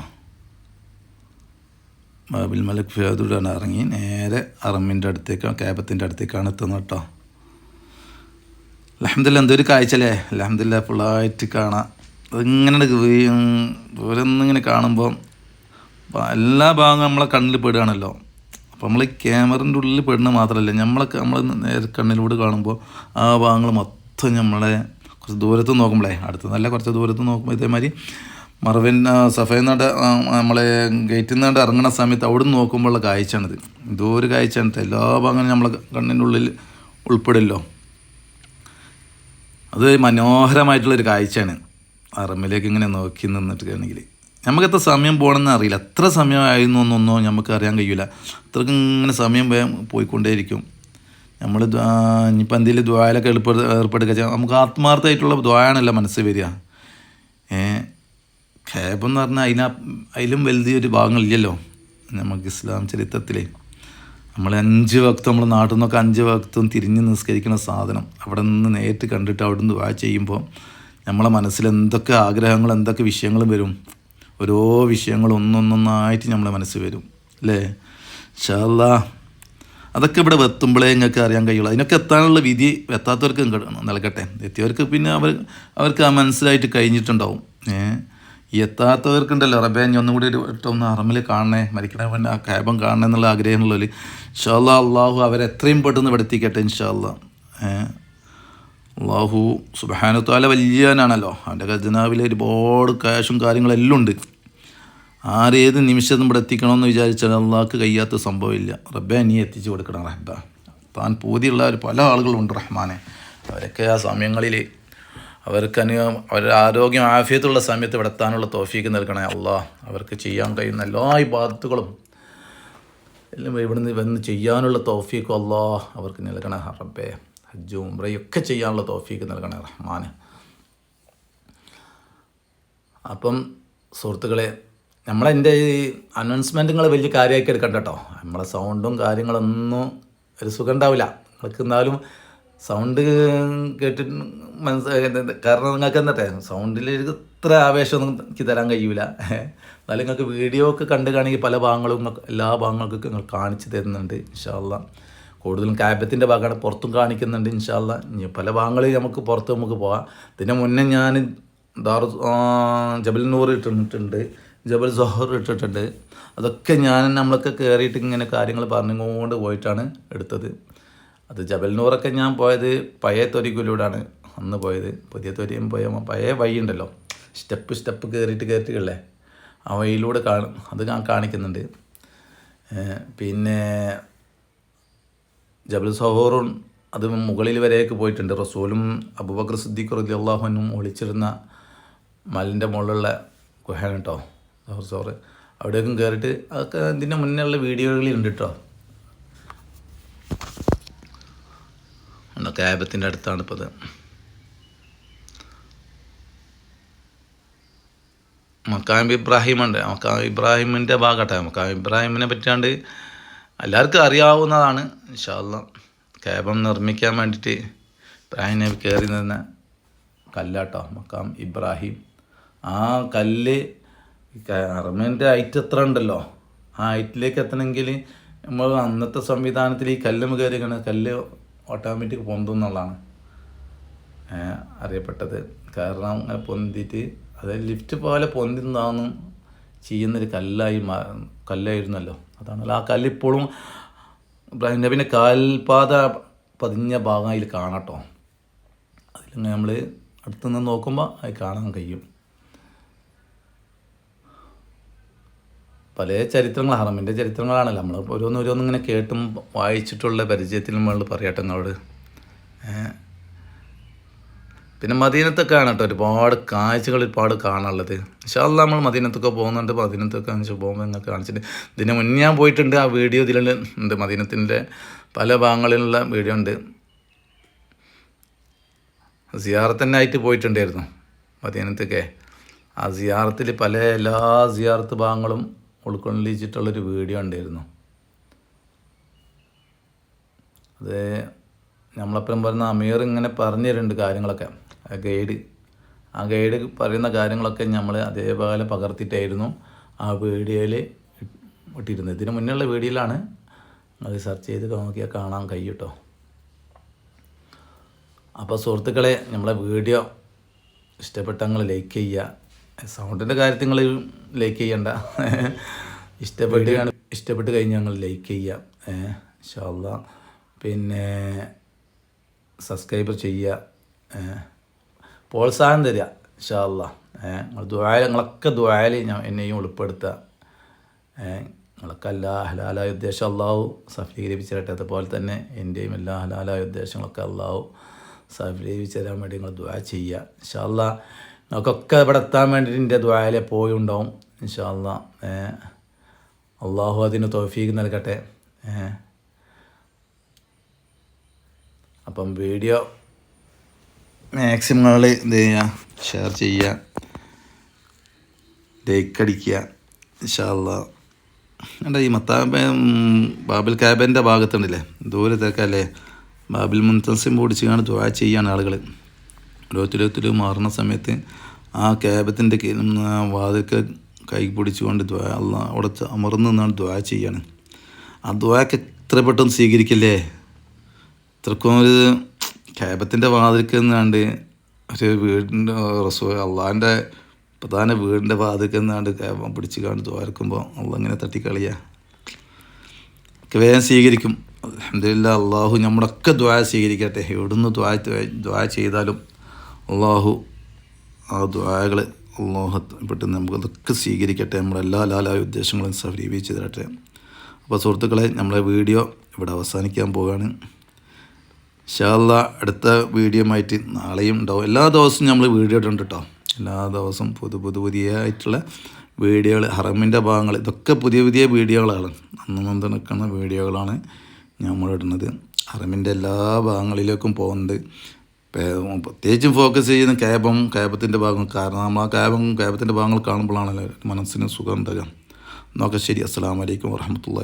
ബാബിൽ മലക് ഫിയാദൂടാണ് ഇറങ്ങി നേരെ ഹറമിൻ്റെ അടുത്തേക്കാണ് ക്യാബത്തിൻ്റെ അടുത്തേക്കാണ് എത്തുന്നത് കേട്ടോ. അൽഹംദുലില്ലാ എന്തൊരു കാഴ്ചല്ലേ. അൽഹംദുലില്ലാ ഫുള്ളായിട്ട് കാണാം. അതിങ്ങനെ ദൂരന്നിങ്ങനെ കാണുമ്പോൾ എല്ലാ ഭാഗവും നമ്മളെ കണ്ണിൽ പെടുകയാണല്ലോ. അപ്പോൾ നമ്മൾ ഈ ക്യാമറൻ്റെ ഉള്ളിൽ പെടുന്ന മാത്രമല്ല നമ്മൾ നേരെ കണ്ണിലൂടെ കാണുമ്പോൾ ആ ഭാഗങ്ങൾ മൊത്തം നമ്മളെ കുറച്ച് ദൂരത്ത് നോക്കുമ്പോഴേ അടുത്ത് നല്ല കുറച്ച് ദൂരത്ത് നോക്കുമ്പോൾ ഇതേമാതിരി മറവിൻ സഫയിൽ നിന്നാണ്ട് നമ്മളെ ഗേറ്റിൽ നിന്നാണ്ട് ഇറങ്ങുന്ന സമയത്ത് അവിടെ നിന്ന് നോക്കുമ്പോഴുള്ള കാഴ്ചയാണിത്. എന്തോ ഒരു കാഴ്ചയാണ്. എല്ലാ ഭാഗങ്ങളും നമ്മളെ കണ്ണിൻ്റെ ഉള്ളിൽ ഉൾപ്പെടില്ലോ. അത് മനോഹരമായിട്ടുള്ളൊരു കാഴ്ചയാണ്. ഹറമിലേക്ക് ഇങ്ങനെ നോക്കി നിന്നിട്ടാണെങ്കിൽ നമുക്ക് എത്ര സമയം പോകണമെന്ന് അറിയില്ല. എത്ര സമയമായിരുന്നു എന്നൊന്നോ നമുക്ക് അറിയാൻ കഴിയില്ല. അത്രയ്ക്ക് ഇങ്ങനെ സമയം പോയിക്കൊണ്ടേയിരിക്കും. നമ്മൾ ഇനിയിപ്പോൾ എന്തെങ്കിലും ദ്വായലൊക്കെ ഏർപ്പെടുക നമുക്ക് ആത്മാർത്ഥമായിട്ടുള്ള ദ്വായാണല്ലോ മനസ്സിൽ വരിക. ഖേബെന്ന് പറഞ്ഞാൽ അതിലും വലിയൊരു ഭാഗങ്ങളില്ലല്ലോ നമുക്ക് ഇസ്ലാം ചരിത്രത്തിൽ. നമ്മൾ 5 വക്തും നമ്മൾ നാട്ടിൽ നിന്നൊക്കെ 5 വക്തും തിരിഞ്ഞ് നിസ്കരിക്കുന്ന സാധനം അവിടെ നിന്ന് നേരിട്ട് കണ്ടിട്ട് അവിടെ നിന്ന് ദ്വാ ചെയ്യുമ്പോൾ നമ്മളെ മനസ്സിൽ എന്തൊക്കെ ആഗ്രഹങ്ങൾ എന്തൊക്കെ വിഷയങ്ങളും വരും. ഓരോ വിഷയങ്ങളും ഒന്നൊന്നായിട്ട് നമ്മളെ മനസ്സിൽ വരും അല്ലേ. ഇൻഷാ അല്ലാഹ് അതൊക്കെ ഇവിടെ എത്തുമ്പോഴേ നിങ്ങൾക്ക് അറിയാൻ കഴിയുള്ളൂ. അതിനൊക്കെ എത്താനുള്ള വിധി എത്താത്തവർക്ക് നൽകട്ടെ. എത്തിയവർക്ക് പിന്നെ അവർക്ക് ആ മനസ്സിലായിട്ട് കഴിഞ്ഞിട്ടുണ്ടാവും. ഈ എത്താത്തവർക്കുണ്ടല്ലോ റബ്ബേ ഇനി ഒന്നും കൂടി ഒന്ന് ഹറമിൽ കാണണേ, മരിക്കണേ പിന്നെ ആ ക്യാബം കാണണേ എന്നുള്ള ആഗ്രഹമുള്ളവർ ഇൻഷാ അല്ലാഹ് അള്ളാഹു അവരെത്രയും പെട്ടെന്ന് ഇവിടെ എത്തിക്കട്ടെ ഇൻഷാ അല്ലാഹ്. അള്ളാഹു സുബ്ഹാനഹു വ തആല വലിയവനാണല്ലോ. അവൻ്റെ ഖജനാവിൽ ഒരുപാട് ക്യാഷും കാര്യങ്ങളെല്ലാം ഉണ്ട്. ആരേത് നിമിഷം ഇവിടെ എത്തിക്കണമെന്ന് വിചാരിച്ചാൽ അള്ളാഹ്ക്ക് കഴിയാത്ത സംഭവമില്ല. റബ്ബേ നീ എത്തിച്ചു കൊടുക്കണം റബ്ബേ. താൻ പൂതിയുള്ള പല ആളുകളുണ്ട് റഹ്മാനെ. അവരൊക്കെ ആ സമയങ്ങളിൽ അവർക്ക് അവരുടെ ആരോഗ്യം ആഫിയത്തുള്ള സമയത്ത് ഇവിടെ എത്താനുള്ള തൗഫീക്ക് നൽകണേ അള്ളാഹ്. അവർക്ക് ചെയ്യാൻ കഴിയുന്ന എല്ലാ ഇബാദത്തുകളും എല്ലാം ഇവിടുന്ന് വന്ന് ചെയ്യാനുള്ള തൗഫീക്ക് അള്ളാഹ് അവർക്ക് നൽകണേ റബ്ബേ. ഹജ്ജും ഉംറയൊക്കെ ചെയ്യാനുള്ള തൗഫീക്ക് നൽകണേ റഹ്മാന്. അപ്പം സുഹൃത്തുക്കളെ നമ്മളെൻ്റെ ഈ അനൗൺസ്മെൻറ്റുകൾ വലിയ കാര്യമാക്കി എടുക്കണ്ട കേട്ടോ. നമ്മളെ സൗണ്ടും കാര്യങ്ങളൊന്നും ഒരു സുഖം ഉണ്ടാവില്ല നിങ്ങൾക്ക്. എന്നാലും സൗണ്ട് കേട്ടിട്ട് കാരണം നിങ്ങൾക്ക് എന്നിട്ടേ സൗണ്ടിൽ ഇത്ര ആവേശമൊന്നും എനിക്ക് തരാൻ കഴിയില്ല. എന്നാലും നിങ്ങൾക്ക് വീഡിയോ ഒക്കെ കണ്ടു കാണെങ്കിൽ പല ഭാഗങ്ങളും എല്ലാ ഭാഗങ്ങൾക്കൊക്കെ നിങ്ങൾ കാണിച്ചു തരുന്നുണ്ട് ഇൻഷാ അല്ലാഹ്. കൂടുതലും ക്യാബത്തിൻ്റെ ഭാഗമാണ് പുറത്തും കാണിക്കുന്നുണ്ട് ഇൻഷാ അല്ലാഹ്. ഇനി പല ഭാഗങ്ങളിൽ നമുക്ക് പുറത്ത് നമുക്ക് പോകാം. ഇതിന് മുന്നേ ഞാൻ ജബൽ നൂർ ഇട്ടിട്ടുണ്ട്, ജബൽ സൊഹർ ഇട്ടിട്ടുണ്ട്. അതൊക്കെ നമ്മളൊക്കെ കയറിയിട്ട് ഇങ്ങനെ കാര്യങ്ങൾ പറഞ്ഞുകൊണ്ട് പോയിട്ടാണ് എടുത്തത്. അത് ജബൽ നൂറൊക്കെ ഞാൻ പോയത് പഴയ തൊരിക്കിലൂടെയാണ് അന്ന് പോയത്. പുതിയ തൊരിയും പഴയ വഴി ഉണ്ടല്ലോ, സ്റ്റെപ്പ് കയറിയിട്ടില്ലേ ആ വഴിയിലൂടെ അത് ഞാൻ കാണിക്കുന്നുണ്ട്. പിന്നെ ജബൽ സഹോറും അത് മുകളിൽ വരെയൊക്കെ പോയിട്ടുണ്ട്. റസൂലും അബൂബക്കർ സിദ്ദീഖ് റളിയല്ലാഹു അൻഹും ഒളിച്ചിരുന്ന മലിൻ്റെ മുകളിലുള്ള ഗുഹയാണ് കേട്ടോ സോറ്. അവിടേക്കും കയറിയിട്ട് അതൊക്കെ ഇതിൻ്റെ മുന്നേ ഉള്ള വീഡിയോകളിലുണ്ട് കേട്ടോ. ക്യാബത്തിൻ്റെ അടുത്താണ് ഇപ്പോൾ ഇത്. മക്കാം ഇബ്രാഹിം ഉണ്ട്. മക്കാം ഇബ്രാഹിമിൻ്റെ ഭാഗട്ടെ. മക്കാം ഇബ്രാഹിമിനെ പറ്റാണ്ട് എല്ലാവർക്കും അറിയാവുന്നതാണ്. ഇൻഷാ അല്ലാഹ് ക്യാബം നിർമ്മിക്കാൻ വേണ്ടിയിട്ട് ഇബ്രാഹിം നബി കയറി നിന്ന കല്ലാട്ടോ മക്കാം ഇബ്രാഹിം. ആ കല്ല് ഹറമിൻ്റെ ഹൈറ്റ് എത്ര ഉണ്ടല്ലോ, ആ ഹൈറ്റിലേക്ക് എത്തണമെങ്കിൽ നമ്മൾ അന്നത്തെ സംവിധാനത്തിൽ ഈ കല്ലും കയറിയാണ് കല്ല് ഓട്ടോമാറ്റിക് പൊന്തും എന്നുള്ളതാണ് അറിയപ്പെട്ടത്. കാരണം അങ്ങനെ പൊന്തിയിട്ട് അത് ലിഫ്റ്റ് പോലെ പൊന്തിന്നാന്നും ചെയ്യുന്നൊരു കല്ലായിരുന്നല്ലോ. അതാണല്ലോ ആ കല്ല് ഇപ്പോഴും ഇബ്രാഹിം നബിൻ്റെ കാൽപാത പതിഞ്ഞ ഭാഗം അതിൽ കാണട്ടോ. അതിലിങ്ങനെ നമ്മൾ അടുത്തുനിന്ന് നോക്കുമ്പോൾ അത് കാണാൻ കഴിയും. പല ചരിത്രങ്ങൾ ഹറമിൻ്റെ ചരിത്രങ്ങളാണല്ലോ നമ്മൾ ഓരോന്നിങ്ങനെ കേട്ടും വായിച്ചിട്ടുള്ള പരിചയത്തിൽ നമ്മൾ പറയട്ടെ നിങ്ങളോട്. പിന്നെ മദീനത്തൊക്കെ ആണ് കേട്ടോ ഒരുപാട് കാഴ്ചകൾ ഒരുപാട് കാണാനുള്ളത്. ഇൻഷാ അല്ലാഹ് നമ്മൾ മദീനത്തൊക്കെ പോകുന്നുണ്ട്. മദീനത്തൊക്കെ പോകുമ്പോൾ നിങ്ങൾക്ക് കാണിച്ചിട്ടുണ്ട്. ഇതിന് മുന്നേ ഞാൻ പോയിട്ടുണ്ട്. ആ വീഡിയോ ഇതിലുണ്ട്. മദീനത്തിൻ്റെ പല ഭാഗങ്ങളിലുള്ള വീഡിയോ ഉണ്ട്. സിയാറത്തന്നായിട്ട് പോയിട്ടുണ്ടായിരുന്നു മദീനത്തൊക്കെ. ആ സിയാറത്തിൽ എല്ലാ സിയാറത്ത് ഭാഗങ്ങളും ഉൾക്കൊള്ളിച്ചിട്ടുള്ളൊരു വീഡിയോ ഉണ്ടായിരുന്നു. അത് നമ്മളപ്പുറം പറയുന്ന അമീർ ഇങ്ങനെ പറഞ്ഞു തരുന്നുണ്ട് കാര്യങ്ങളൊക്കെ. ആ ഗൈഡ് പറയുന്ന കാര്യങ്ങളൊക്കെ നമ്മൾ അതേപോലെ പകർത്തിയിട്ടായിരുന്നു ആ വീഡിയോയിൽ ഇട്ടിരുന്നത്. ഇതിന് മുന്നുള്ള വീഡിയോയിലാണ്. അത് സെർച്ച് ചെയ്ത് നോക്കിയാൽ കാണാൻ കഴിയും കേട്ടോ. അപ്പോൾ സുഹൃത്തുക്കളെ, നമ്മളെ വീഡിയോ ഇഷ്ടപ്പെട്ടങ്ങൾ ലൈക്ക് ചെയ്യുക. സൗണ്ടിൻ്റെ കാര്യത്തിൽ നിങ്ങൾ ലൈക്ക് ചെയ്യണ്ട. ഇഷ്ടപ്പെട്ട് കഴിഞ്ഞാൽ ഞങ്ങൾ ലൈക്ക് ചെയ്യുക. ഇൻഷാ അല്ലാഹ്. പിന്നെ സബ്സ്ക്രൈബ് ചെയ്യുക. പ്രോത്സാഹനം തരിക ഇൻഷാ അല്ലാഹ്. നിങ്ങളൊക്കെ ദുആയിൽ എന്നെയും ഉൾപ്പെടുത്തുക. നിങ്ങളൊക്കെ എല്ലാ ഹലാലായ ഉദ്ദേശം അള്ളാഹു സഫലീകരിപ്പിച്ചിരട്ടെ. അതുപോലെ തന്നെ എൻ്റെയും എല്ലാ ഹലാലായ ഉദ്ദേശങ്ങളൊക്കെ അള്ളാഹു സഫലീകരിച്ച് തരാൻ വേണ്ടി നിങ്ങൾ ദുആ ചെയ്യുക ഇൻഷാ അല്ലാഹ്. നമുക്കൊക്കെ ഇവിടെ എത്താൻ വേണ്ടിയിട്ട് എൻ്റെ ദുആയിൽ എപ്പോഴും ഉണ്ടാവും ഇൻഷാ അല്ലാഹ്. അള്ളാഹു അതിന് തൗഫീഖ് നൽകട്ടെ. അപ്പം വീഡിയോ മാക്സിമം നിങ്ങൾ എന്ത് ചെയ്യുക, ഷെയർ ചെയ്യുക, ലൈക്ക് അടിക്കുക ഇൻഷാ അല്ലാഹ്. എൻ്റെ ഈ ബാബിൽ കാബൻ്റെ ഭാഗത്തുണ്ടല്ലേ ദൂരത്തേക്കല്ലേ ബാബിൽ മുൻതസിം ഓടിച്ചാണ് ദുആ ചെയ്യാണ് ആളുകൾ. ഓരോരുത്തർ മാറുന്ന സമയത്ത് ആ ക്യാബത്തിൻ്റെ വാതിൽക്ക് കൈ പിടിച്ചുകൊണ്ട് ദുആ അല്ലാഹ് അവിടെ അമർന്ന് നിന്നാണ് ദുആ ചെയ്യാണ്. ആ ദുആക്ക് എത്ര പെട്ടെന്ന് സ്വീകരിക്കല്ലേ. ഇത്രക്കും ഒരു ക്യാബത്തിൻ്റെ വാതിൽക്ക് നിന്നാണ്ട് ഒരു വീടിൻ്റെ അള്ളാഹിൻ്റെ പ്രധാന വീടിൻ്റെ വാതിൽക്ക് നിന്നാണ്ട് ക്യാബ് പിടിച്ച് കാണ്ട് ദുആർക്കുമ്പോൾ അള്ളാഹ് ഇങ്ങനെ തട്ടിക്കളിയാ വേഗം സ്വീകരിക്കും. അൽഹംദുലില്ലാഹ്. അള്ളാഹു നമ്മുടെയൊക്കെ ദുആ സ്വീകരിക്കട്ടെ. എവിടുന്ന് ദുആ ചെയ്താലും അള്ളാഹു ആ ദുആകൾ അള്ളാഹു പെട്ടെന്ന് നമുക്കതൊക്കെ സ്വീകരിക്കട്ടെ. നമ്മളെല്ലാ ലാലായ ഉദ്ദേശങ്ങളും സഫലീകരിച്ച് തരട്ടെ. അപ്പോൾ സുഹൃത്തുക്കളെ, നമ്മളെ വീഡിയോ ഇവിടെ അവസാനിക്കാൻ പോവുകയാണ്. ഇൻഷാ അല്ലാഹ് അടുത്ത വീഡിയോ ആയിട്ട് നാളെയും ഉണ്ടാവും. എല്ലാ ദിവസവും നമ്മൾ വീഡിയോ ഇടുന്നുണ്ട് കേട്ടോ. എല്ലാ ദിവസവും പുതിയ ആയിട്ടുള്ള വീഡിയോകൾ, ഹറമിൻ്റെ ഭാഗങ്ങൾ, ഇതൊക്കെ പുതിയ വീഡിയോകളാണ്. അന്ന് നിൽക്കുന്ന വീഡിയോകളാണ് നമ്മളിടുന്നത്. ഹറമിൻ്റെ എല്ലാ ഭാഗങ്ങളിലേക്കും പോകുന്നുണ്ട്. പ്രത്യേകിച്ചും ഫോക്കസ് ചെയ്യുന്ന ക്യാബത്തിൻ്റെ ഭാഗം. കാരണം നമ്മൾ ആ ക്യാബത്തിൻ്റെ ഭാഗങ്ങൾ കാണുമ്പോഴാണല്ലോ മനസ്സിന് സുഖം ഉണ്ടാകുക. നോക്കെ ശരി. അസ്സലാമു അലൈക്കും വറഹ്മത്തുള്ളാഹി.